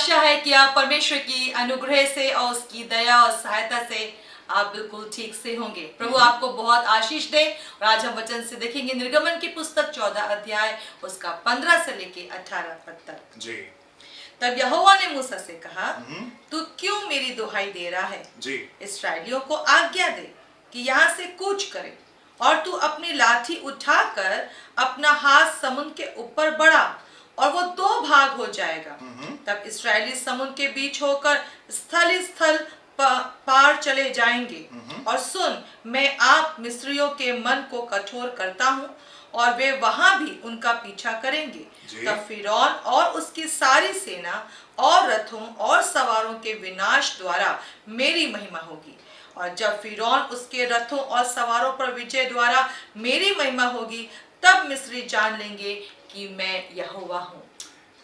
आशा है कि आप परमेश्वर की अनुग्रह से और उसकी दया और सहायता से आप बिल्कुल ठीक से होंगे। प्रभु आपको बहुत आशीष दे। और आज हम वचन से देखेंगे निर्गमन की पुस्तक 14 अध्याय उसका 15 से लेके 18 पद तक। जी। तब यहोवा ने मूसा से कहा, तू क्यों मेरी दुहाई दे रहा है? जी। इस्राएलियों को आज्ञा दे कि यहाँ से कूच करें, और तू अपनी लाठी उठाकर अपना हाथ समुद्र के ऊपर बढ़ा, और वो 2 भाग हो जाएगा। तब इस्राएली समुद्र के बीच होकर स्थल पार चले जाएंगे। और सुन, मैं आप मिस्रियों के मन को कठोर करता हूँ, और वे वहां भी उनका पीछा करेंगे। तब फिरौन और उसकी सारी सेना और रथों और सवारों के विनाश द्वारा मेरी महिमा होगी। और जब फिरौन उसके रथों और सवारों पर विजय द्वारा मेरी महिमा होगी, तब मिस्री जान लेंगे कि मैं यहोवा हूँ।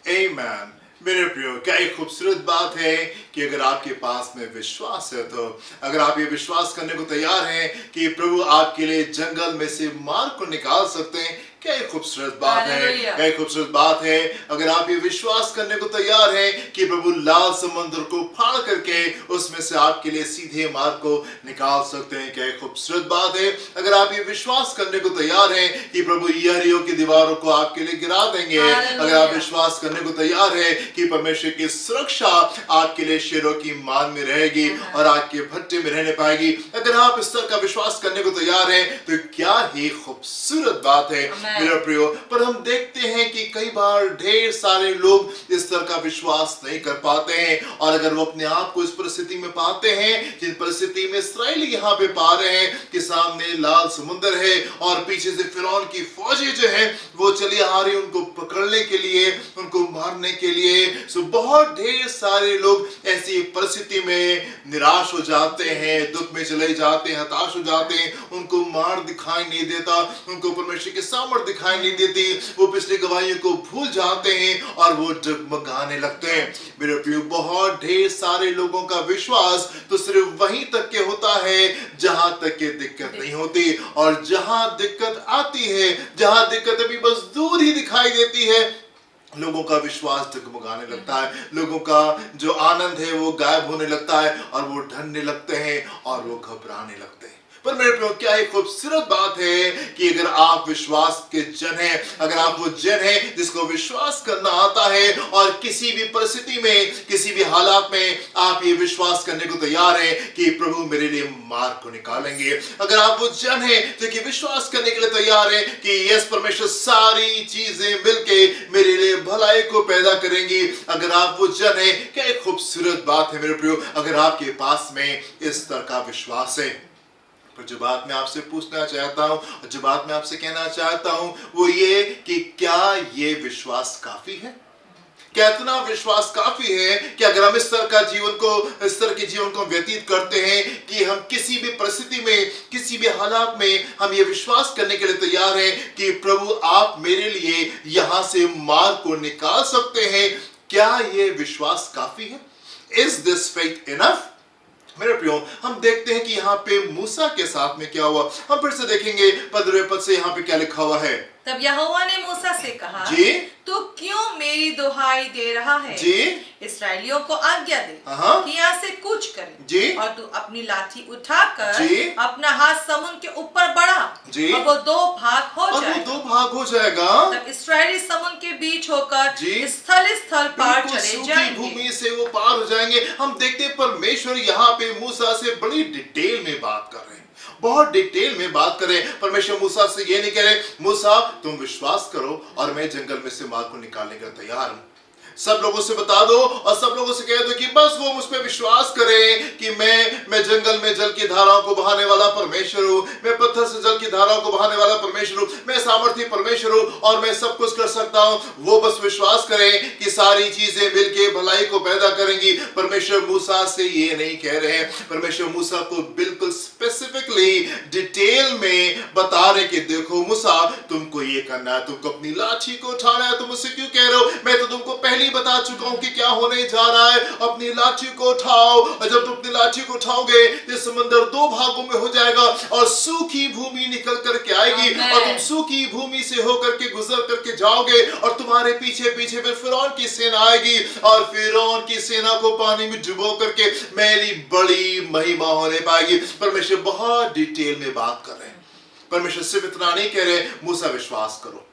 आमीन। मेरे प्रियो, क्या एक खूबसूरत बात है कि अगर आपके पास में विश्वास है, तो अगर आप ये विश्वास करने को तैयार हैं कि प्रभु आपके लिए जंगल में से मार्ग को निकाल सकते हैं, क्या एक खूबसूरत बात है। क्या एक खूबसूरत बात है अगर आप ये विश्वास करने को तैयार हैं कि प्रभु लाल समुद्र को फाड़ करके उसमें से आपके लिए सीधे मार्ग को निकाल सकते हैं। क्या एक खूबसूरत बात है अगर आप ये विश्वास करने को तैयार हैं कि प्रभु यरीहो की दीवारों को आपके लिए गिरा देंगे। अगर आप विश्वास करने को तैयार है कि परमेश्वर की सुरक्षा आपके लिए शेरों की मान में रहेगी और आग के भट्टे में रहने पाएगी। अगर आप इस तरह का विश्वास करने को तैयार हैं, तो क्या ही खूबसूरत बात है मेरे प्रियो। पर हम देखते हैं कि कई बार ढेर सारे लोग इस तरह का विश्वास नहीं कर पाते हैं, और अगर वो अपने आप को इस परिस्थिति में पाते हैं जिन परिस्थिति में इस्राएली यहाँ पे पा रहे हैं कि सामने लाल समुद्र है और पीछे से फिरौन की फौजें जो है वो चली आ रही उनको पकड़ने के लिए, उनको मारने के लिए। सो बहुत ढेर सारे लोग ऐसी परिस्थिति में निराश हो जाते हैं, दुख में चले जाते हैं, हताश हो जाते हैं। उनको मार दिखाई नहीं देता, उनको परमेश्वर के सामर्थ्य दिखाई नहीं देती, वो पिछली गवाहियों को भूल जाते हैं और वो डगमगाने लगते हैं। मेरे प्रियो, बहुत ढेर सारे लोगों का विश्वास तो सिर्फ वहीं तक के होता है जहां तक के दिक्कत नहीं होती, और जहां दिक्कत आती है, जहां दिक्कत अभी बस दूर ही दिखाई देती है, लोगों का विश्वास डगमगाने लगता है, लोगों का जो आनंद है वो गायब होने लगता है, और वो ढलने लगते हैं और वो घबराने लगते हैं। पर मेरे प्रियो, क्या एक खूबसूरत बात है कि अगर आप विश्वास के जन हैं, अगर आप वो जन हैं जिसको विश्वास करना आता है, और किसी भी परिस्थिति में, किसी भी हालात में आप ये विश्वास करने को तैयार हैं कि प्रभु मेरे लिए मार्ग को निकालेंगे। अगर आप वो जन हैं जो कि विश्वास करने के लिए तैयार हैं कि यस, परमेश्वर सारी चीजें मिलके मेरे लिए भलाई को पैदा करेंगी, अगर आप वो जन हैं, क्या एक खूबसूरत बात है मेरे प्रियो अगर आपके पास में इस तरह का विश्वास है। पर जो बात मैं आपसे पूछना चाहता हूं और जो बात मैं आपसे कहना चाहता हूं वो ये कि क्या ये विश्वास काफी है? क्या इतना विश्वास काफी है कि अगर हम इस तरह के जीवन को व्यतीत करते हैं कि हम किसी भी परिस्थिति में, किसी भी हालात में हम ये विश्वास करने के लिए तैयार हैं कि प्रभु आप मेरे लिए यहां से मार्ग को निकाल सकते हैं, क्या ये विश्वास काफी है? Is this faith enough? मेरे प्रियो, हम देखते हैं कि यहाँ पे मूसा के साथ में क्या हुआ। हम फिर से देखेंगे 15वें पद से यहाँ पे क्या लिखा हुआ है। तब यहोवा ने मूसा से कहा, जी, तू क्यों मेरी दुहाई दे रहा है? जी, इस्राएलियों को आज्ञा दे कि यहाँ से कूच करें, जी, और तू अपनी लाठी उठाकर जी, अपना हाथ समुद्र के ऊपर बढ़ा, जी, और वो 2 भाग हो और जाएगा। वो 2 भाग हो जाएगा। तब इस्राएली समुद्र के बीच होकर जी, स्थल पार चले सूखी जाएंगे। भूमि से वो पार हो जाएंगे। हम देखते हैं परमेश्वर यहाँ पे मूसा से बड़ी डिटेल में बात कर रहे हैं, बहुत डिटेल में बात करें। परमेश्वर मूसा से ये नहीं कह रहे, मूसा तुम विश्वास करो और मैं जंगल में से मार्ग को निकालने का तैयार हूं। सब लोगों से बता दो और सब लोगों से कह दो कि बस वो मुझ पे विश्वास करें कि मैं जंगल में जल की धाराओं को बहाने वाला परमेश्वर हूं, मैं पत्थर से जल की धाराओं को बहाने वाला परमेश्वर हूं, मैं सामर्थी परमेश्वर हूं और मैं सब कुछ कर सकता हूं। वो बस विश्वास करें कि सारी चीजें मिलके भलाई को पैदा करेंगी। परमेश्वर मूसा से ये नहीं कह रहे हैं, परमेश्वर मूसा को बिल्कुल स्पेसिफिकली डिटेल में बता रहे कि देखो मूसा, तुमको ये करना है, तुमको अपनी लाठी को उठाना है। तुम मुझसे क्यों कह रहे हो? मैं तो तुमको पहली नहीं बता चुका हूं कि क्या होने जा रहा है। अपनी लाठी को उठाओ, और जब तुम अपनी लाठी को उठाओगे ये समंदर दो भागों में हो जाएगा और सूखी भूमि निकल करके आएगी और तुम सूखी भूमि से होकर के गुजर करके जाओगे और तुम्हारे पीछे पीछे फिर फिरौन की सेना आएगी और फिरौन की सेना को पानी में डुबो करके मेरी बड़ी महिमा होने पाएगी। परमेश्वर बहुत डिटेल में बात कर रहे हैं। परमेश्वर सिर्फ इतना नहीं कह रहे मूसा विश्वास करो,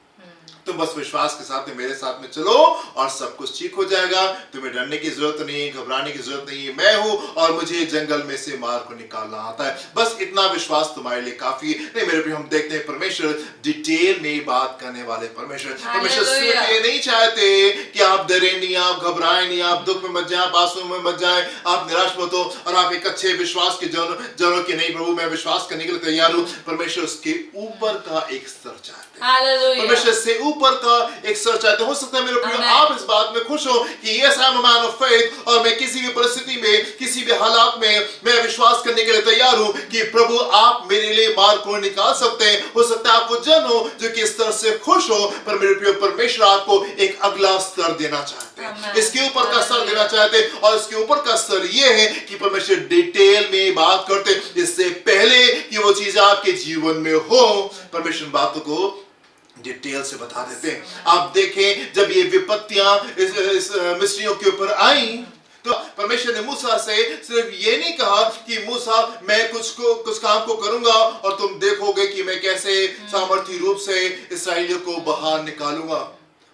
तुम बस विश्वास के साथ में मेरे साथ में चलो और सब कुछ ठीक हो जाएगा। तुम्हें डरने की जरूरत नहीं, घबराने की जरूरत नहीं है। मैं हूं और मुझे जंगल में से मार को निकालना आता है। बस इतना विश्वास तुम्हारे लिए काफी नहीं। मेरे प्रिय, हम देखते हैं परमेश्वर डिटेल में बात करने वाले परमेश्वर सिर्फ ये नहीं चाहते कि आप डरे नहीं, आप घबराए नहीं, आप दुख में मत जाए, आप आंसू में मत जाए, आप निराश मत हो और आप एक अच्छे विश्वास के जनों के नहीं प्रभु मैं विश्वास करने के लिए तैयार हूं। परमेश्वर उसके ऊपर का एक स्तर चाहते हैं। परमेश्वर से ऊपर का एक स्तर चाहते हो सकता है मेरे प्रिय आप इस बात में खुश हो कि yes I am a man of faith और मैं किसी भी परिस्थिति में किसी भी हालात में मैं विश्वास करने के लिए तैयार हूं कि प्रभु आप मेरे लिए मार्ग को निकाल सकते हैं। हो सकता है आपको जन हो जो कि इस स्तर से खुश हो, पर मेरे प्रिय परमेश्वर आपको एक अगला स्तर देना चाहते हैं, इसके ऊपर का स्तर देना चाहते हैं। और इसके ऊपर का स्तर ये है कि परमेश्वर डिटेल में बात करते इससे पहले कि वो चीज आपके जीवन में हो, परमेश्वर बातों को डिटेल से बता देते हैं। आप देखें जब ये विपत्तियां इस मिस्रियों के ऊपर आई तो परमेश्वर ने मूसा से सिर्फ ये नहीं कहा कि मूसा मैं कुछ काम को करूंगा और तुम देखोगे कि मैं कैसे सामर्थ्य रूप से इस्राएलियों को बाहर निकालूंगा।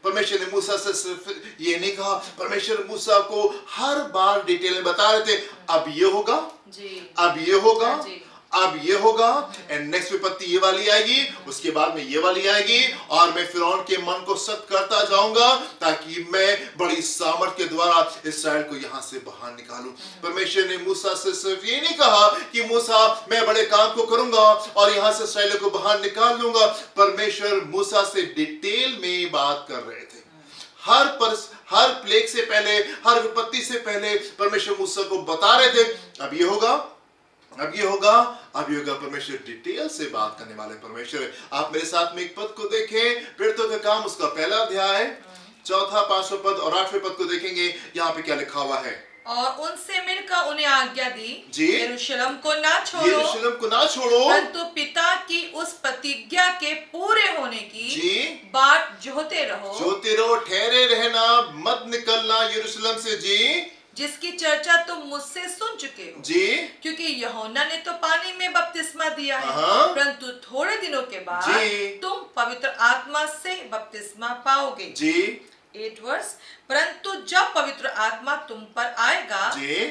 परमेश्वर ने मूसा से सिर्फ ये नहीं कहा, परमेश्वर मूसा को हर बार डिटेल में बता रहे थे अब ये होगा जी, अब ये होगा जी, अब ये होगा एंड नेक्स्ट विपत्ति ये वाली आएगी, उसके बाद में ये वाली आएगी और मैं फिरौन के मन को सख्त करता जाऊंगा ताकि मैं बड़ी सामर्थ्य के द्वारा इस्राएल को यहां से बाहर निकालूं। परमेश्वर ने मूसा से सिर्फ ये नहीं कहा कि मूसा मैं बड़े काम को करूंगा और यहां से इस्राएल को बाहर निकाल लूंगा। परमेश्वर मूसा से डिटेल में बात कर रहे थे। हर प्लेग से पहले, हर विपत्ति से पहले परमेश्वर मूसा को बता रहे थे अब ये होगा, अब ये होगा, अब ये होगा। परमेश्वर डिटेल से बात करने वाले परमेश्वर है। आप मेरे साथ में एक पद को देखें, पीड़ितों का काम उसका पहला अध्याय 4, 5 पद और 8वें पद को देखेंगे। यहाँ पे क्या लिखा हुआ है? और उनसे मिलकर उन्हें आज्ञा दी जी, यरूशलेम को ना छोड़ो, यरूशलेम को ना छोड़ो, परंतु पिता की उस प्रतिज्ञा के पूरे होने की जी बात जोहते रहो, ठहरे रहना, मत निकलना यरूशलेम से जी, जिसकी चर्चा तुम मुझसे सुन चुके हो जी, क्योंकि यूहन्ना ने तो पानी में बपतिस्मा दिया है, परंतु थोड़े दिनों के बाद तुम पवित्र आत्मा से बपतिस्मा पाओगे जी। 8 वर्ष, परंतु जब पवित्र आत्मा तुम पर आएगा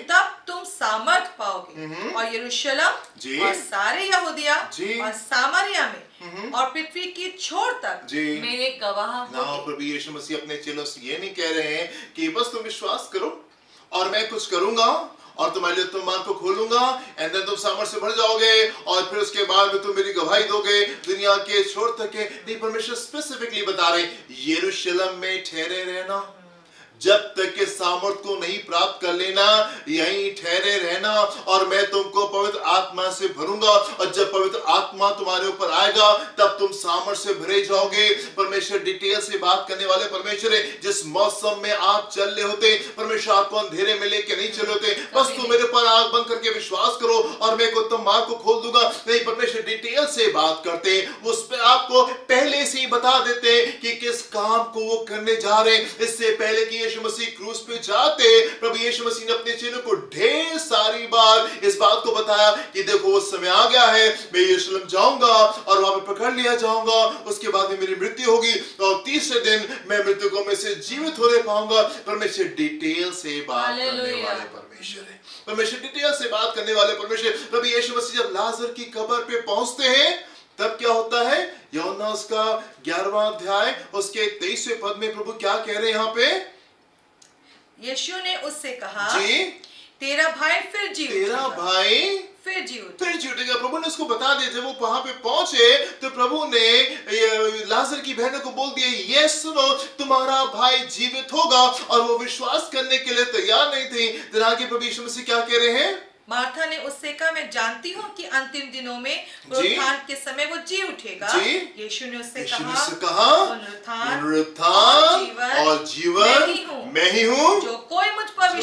तब तुम सामर्थ पाओगे और यरूशलेम और सारे यहूदिया और सामरिया में और पृथ्वी की छोर तक मेरे गवाह होगे। प्रभु यीशु मसीह अपने चेलों से ये नहीं कह रहे हैं कि बस तुम विश्वास करो और मैं कुछ करूंगा और तुम्हारे लिए तुम मार्ग को खोलूंगा एंड देन तुम सामर्थ्य से भर जाओगे और फिर उसके बाद में तुम मेरी गवाही दोगे दुनिया के छोर तक के। नहीं, परमेश्वर स्पेसिफिकली बता रहे यरूशलेम में ठहरे रहना, जब तक के सामर्थ को नहीं प्राप्त कर लेना यहीं ठहरे रहना और मैं तुमको पवित्र आत्मा से भरूंगा और जब पवित्र आत्मा तुम्हारे ऊपर आएगा तब तुम सामर्थ से भरे जाओगे। परमेश्वर डिटेल से बात करने वाले परमेश्वर है। जिस मौसम में आप चल रहे होते परमेश्वर आपको अंधेरे में लेके नहीं चले होते बस तुम मेरे पर आंख बंद करके विश्वास करो और मैं को तुम मार्ग को खोल दूंगा। नहीं, परमेश्वर डिटेल से बात करते हैं, उस पर आपको पहले से ही बता देते हैं कि किस काम को वो करने जा रहे हैं। इससे पहले कि यीशु मसीह क्रूस पे जाते प्रभु यीशु मसीह ने अपने चेलों को ढेर सारी बार इस बात को बताया कि देखो वो समय आ गया है, मैं यरूशलेम जाऊंगा और वहां पे पकड़ लिया जाऊंगा, उसके बाद में मेरी मृत्यु होगी और तीसरे दिन मैं मृतकों में से जीवित होने पाऊंगा। परमेश्वर डिटेल से बात करने वाले परमेश्वर है। परमेश्वर डिटेल से बात करने वाले परमेश्वर। प्रभु यीशु मसीह जब लाजर की कब्र पे पहुंचते हैं तब क्या होता है? यूहन्ना उसका 11वां अध्याय उसके 23वें पद में प्रभु क्या कह रहे हैं यहाँ पे? यीशु ने उससे कहा जी, तेरा भाई फिर जी उठेगा। प्रभु ने उसको बता दिया। जब वो वहां पे पहुंचे तो प्रभु ने लाजर की बहनों को बोल दिया ये सुनो तुम्हारा भाई जीवित होगा और वो विश्वास करने के लिए तैयार नहीं थी। फिर आगे प्रभु यीशु मसीह क्या कह रहे हैं? मार्था ने उससे कहा, मैं जानती हूँ कि अंतिम दिनों में पुनरुत्थान के समय वो जी उठेगा। यीशु ने उससे कहा, पुनरुत्थान और जीवन मैं ही हूँ। जो कोई मुझ पर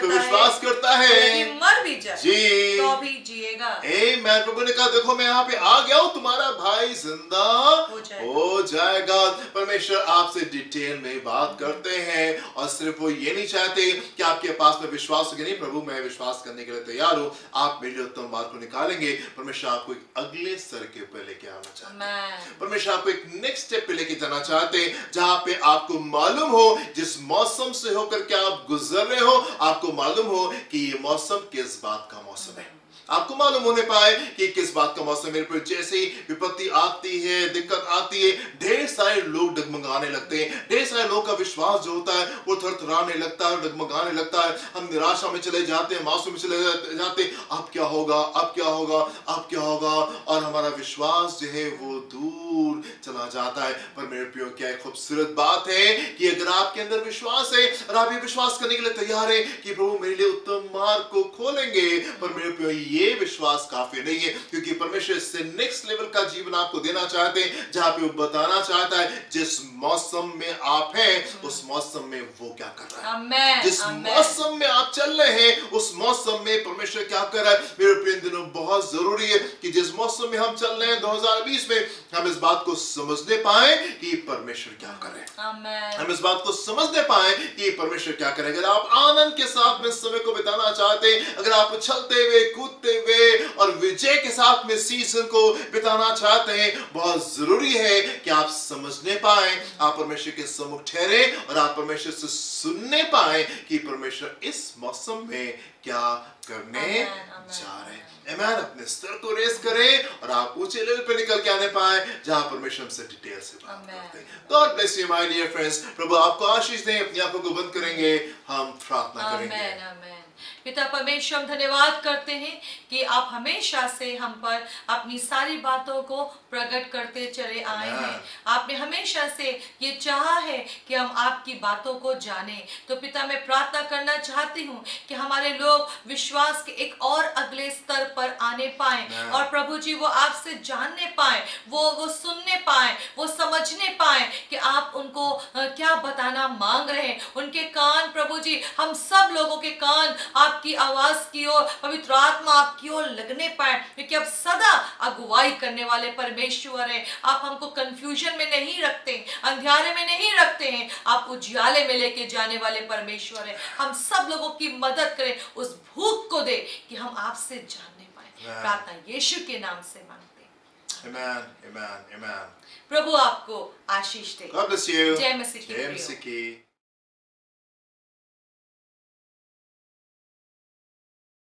विश्वास करता है यदि मर भी जाए तो भी जिएगा। मैं प्रभु ने कहा, देखो मैं यहाँ पे आ गया हूँ, तुम्हारा भाई जिंदा हो जाएगा। परमेश्वर आपसे डिटेल में बात करते हैं और सिर्फ वो ये नहीं चाहते कि आपके पास में विश्वास हो कि नहीं प्रभु मैं विश्वास करने के लिए तैयार हूँ, आप मेरे लिए उत्तम मार्ग को निकालेंगे। परमेश्वर आपको एक अगले स्तर के ऊपर लेके आना चाहते हैं। परमेश्वर आपको एक नेक्स्ट स्टेप पे लेके जाना चाहते हैं, जहां पे आपको मालूम हो जिस मौसम से होकर के आप गुजर रहे हो, आपको मालूम हो कि ये मौसम किस बात का मौसम है। आपको मालूम होने पाए कि किस बात का मौसम मेरे पर जैसे ही विपत्ति आती है, दिक्कत आती है, ढेर सारे लोग डगमगाने लगते हैं। ढेर सारे लोगों का विश्वास जो होता है वो थरथराने लगता है, डगमगाने लगता है। हम निराशा में चले जाते हैं, मासूम में चले जाते हैं, अब क्या होगा, अब क्या होगा, अब क्या होगा, और हमारा विश्वास जो है वो दूर चला जाता है। पर मेरे प्रियो, क्या खूबसूरत बात है कि अगर आपके अंदर विश्वास है और आप ये विश्वास करने के लिए तैयार है कि प्रभु मेरे लिए उत्तम मार्ग को खोलेंगे, पर मेरे प्रियो ये विश्वास काफी नहीं है, क्योंकि परमेश्वर इससे नेक्स्ट लेवल का जीवन आपको देना चाहते हैं, जहां पे वो बताना चाहता है जिस मौसम में आप हैं उस मौसम में वो क्या कर रहा है। जिस मौसम में आप चल रहे हैं उस मौसम में परमेश्वर क्या कर रहा है। मेरे प्रिय दिनों, बहुत जरूरी है कि जिस मौसम में हम चल रहे हैं 2020 में, हम इस बात को समझने पाए कि परमेश्वर क्या कर रहे हैं। हम इस बात को समझने पाए कि परमेश्वर क्या करें। अगर आप आनंद के साथ में समय को बिताना चाहते हैं, अगर आप उछलते हुए, कूदते हुए और विजय के साथ में सीजन को बिताना चाहते हैं, बहुत जरूरी है कि आप समझने पाए, आप परमेश्वर के सम्मुख ठहरे और आप परमेश्वर से सुनने पाए कि परमेश्वर इस मौसम में क्या करने जा रहे हैं। आमीन। अपने स्तर को रेस करें और आप ऊंचे लेवल पे निकल के आने पाए, जहां परमेश्वर हमसे डिटेल से बात करते हैं। God bless you my dear friends. प्रभु आपको आशीष दें। अपनी आंखों को बंद करेंगे, हम प्रार्थना करेंगे। आमीन। पिता परमेश्वर, हम धन्यवाद करते हैं कि आप हमेशा से हम पर अपनी सारी बातों को प्रकट करते चले आए हैं। आपने हमेशा से ये चाहा है कि हम आपकी बातों को जानें। तो पिता, मैं प्रार्थना करना चाहती हूँ कि हमारे लोग विश्वास के एक और अगले स्तर पर आने पाए और प्रभु जी वो आपसे जानने पाए, वो सुनने पाए, वो समझने पाए कि आप उनको क्या बताना मांग रहे हैं। उनके कान प्रभु जी, हम सब लोगों के कान आपकी आवाज की ओर, पवित्र आत्मा आपकी ओर लगने पाए, क्योंकि आप सदा अगुवाई करने वाले परमेश्वर हैं। आप हमको कंफ्यूजन में नहीं रखते, अंधियारे में नहीं रखते हैं, आप उजियाले में लेके जाने वाले परमेश्वर हैं। हम सब लोगों की मदद करें, उस भूख को दे कि हम आपसे जानने पाए। प्रार्थना यीशु के नाम से मांगते हैं। आमीन, आमीन, आमीन। प्रभु आपको आशीष दे। God bless you। जय मसीह की।